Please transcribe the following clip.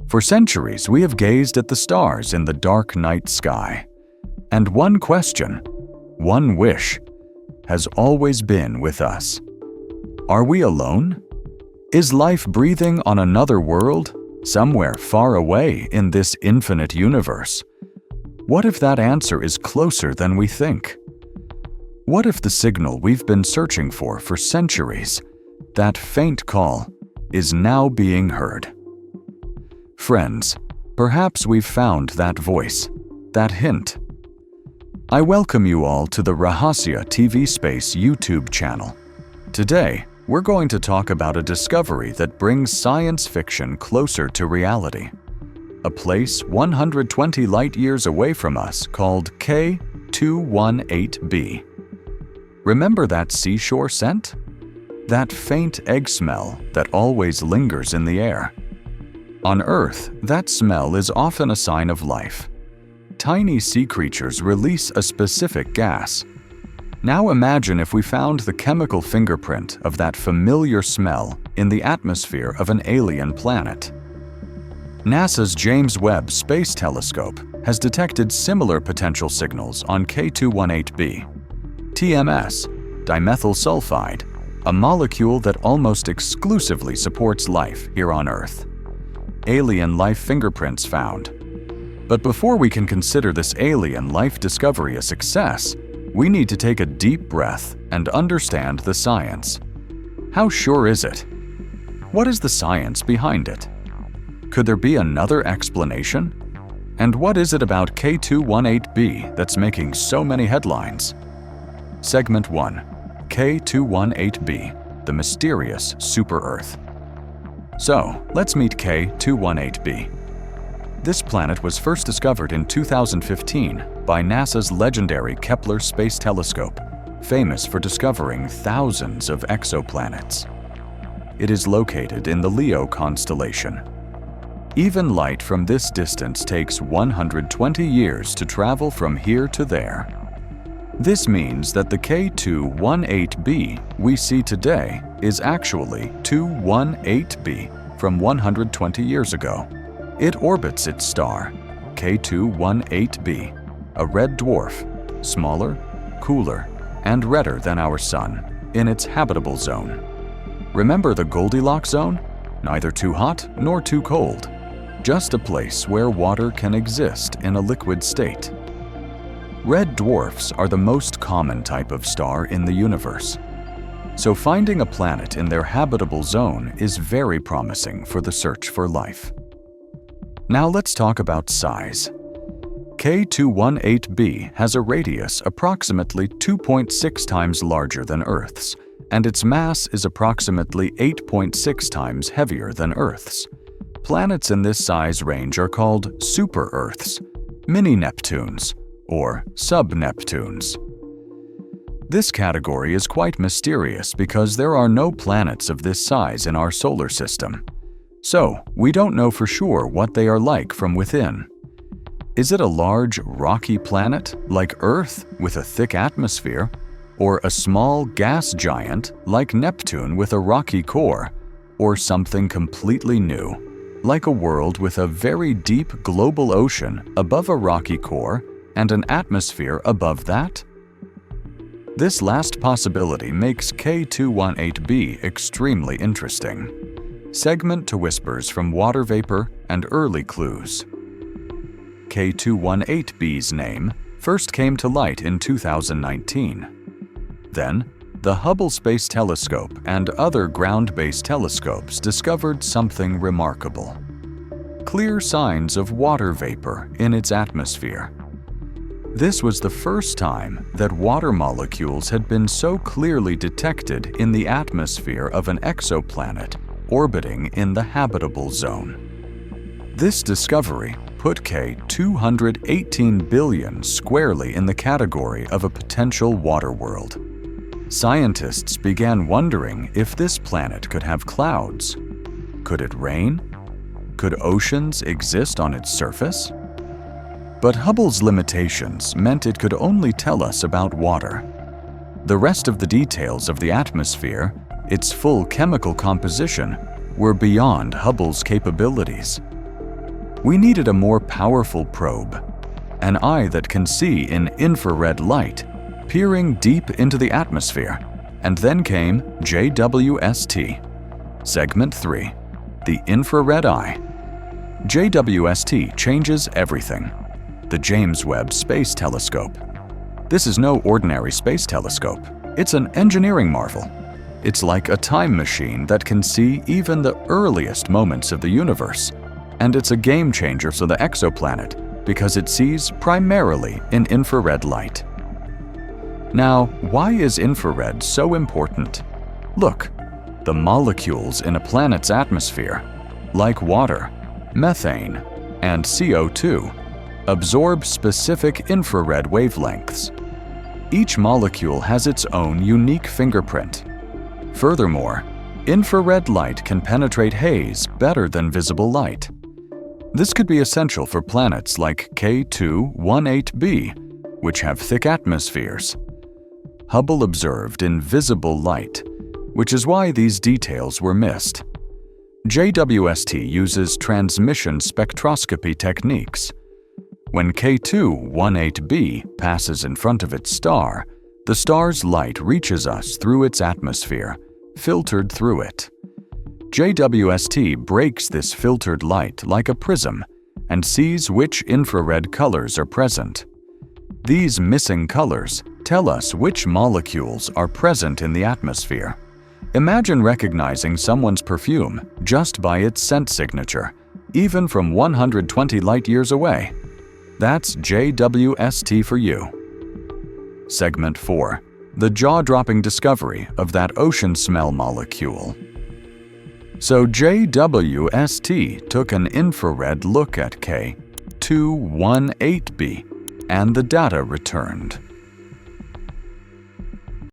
For centuries, we have gazed at the stars in the dark night sky. And one question, one wish, has always been with us. Are we alone? Is life breathing on another world, somewhere far away in this infinite universe? What if that answer is closer than we think? What if the signal we've been searching for centuries, that faint call, is now being heard? Friends, perhaps we've found that voice, that hint. I welcome you all to the Rahasya TV Space YouTube channel. Today, we're going to talk about a discovery that brings science fiction closer to reality. A place 120 light-years away from us called K2-18b. Remember that seashore scent? That faint egg smell that always lingers in the air. On Earth, that smell is often a sign of life. Tiny sea creatures release a specific gas. Now imagine if we found the chemical fingerprint of that familiar smell in the atmosphere of an alien planet. NASA's James Webb Space Telescope has detected similar potential signals on K2-18b. TMS, dimethyl sulfide, a molecule that almost exclusively supports life here on Earth. Alien life fingerprints found. But before we can consider this alien life discovery a success, we need to take a deep breath and understand the science. How sure is it? What is the science behind it? Could there be another explanation? And what is it about K2-18b that's making so many headlines? Segment 1. K2-18b, the mysterious super-Earth. So, let's meet K2-18b. This planet was first discovered in 2015 by NASA's legendary Kepler Space Telescope, famous for discovering thousands of exoplanets. It is located in the Leo constellation. Even light from this distance takes 120 years to travel from here to there. This means that the K2-18b we see today is actually 218b from 120 years ago. It orbits its star, K2-18b, a red dwarf, smaller, cooler, and redder than our Sun, in its habitable zone. Remember the Goldilocks zone? Neither too hot nor too cold. Just a place where water can exist in a liquid state. Red dwarfs are the most common type of star in the universe. So finding a planet in their habitable zone is very promising for the search for life. Now let's talk about size. K2-18b has a radius approximately 2.6 times larger than Earth's, and its mass is approximately 8.6 times heavier than Earth's. Planets in this size range are called super-Earths, mini-Neptunes, or sub-Neptunes. This category is quite mysterious because there are no planets of this size in our solar system. So, we don't know for sure what they are like from within. Is it a large, rocky planet like Earth with a thick atmosphere, or a small gas giant like Neptune with a rocky core, or something completely new, like a world with a very deep global ocean above a rocky core and an atmosphere above that? This last possibility makes K2-18b extremely interesting. Segment to whispers from water vapor and early clues. K2-18b's name first came to light in 2019. Then, the Hubble Space Telescope and other ground-based telescopes discovered something remarkable. Clear signs of water vapor in its atmosphere. This was the first time that water molecules had been so clearly detected in the atmosphere of an exoplanet orbiting in the habitable zone. This discovery put K218 billion squarely in the category of a potential water world. Scientists began wondering if this planet could have clouds. Could it rain? Could oceans exist on its surface? But Hubble's limitations meant it could only tell us about water. The rest of the details of the atmosphere, its full chemical composition, were beyond Hubble's capabilities. We needed a more powerful probe, an eye that can see in infrared light, peering deep into the atmosphere. And then came JWST. Segment 3. The Infrared Eye. JWST changes everything. The James Webb Space Telescope. This is no ordinary space telescope. It's an engineering marvel. It's like a time machine that can see even the earliest moments of the universe. And it's a game changer for the exoplanet because it sees primarily in infrared light. Now, why is infrared so important? Look, the molecules in a planet's atmosphere, like water, methane, and CO2, absorb specific infrared wavelengths. Each molecule has its own unique fingerprint. Furthermore, infrared light can penetrate haze better than visible light. This could be essential for planets like K2-18b, which have thick atmospheres. Hubble observed invisible light, which is why these details were missed. JWST uses transmission spectroscopy techniques. When K2-18b passes in front of its star, the star's light reaches us through its atmosphere, filtered through it. JWST breaks this filtered light like a prism and sees which infrared colors are present. These missing colors tell us which molecules are present in the atmosphere. Imagine recognizing someone's perfume just by its scent signature, even from 120 light-years away. That's JWST for you. Segment 4. The jaw-dropping discovery of that ocean smell molecule. So JWST took an infrared look at K2-18b, and the data returned.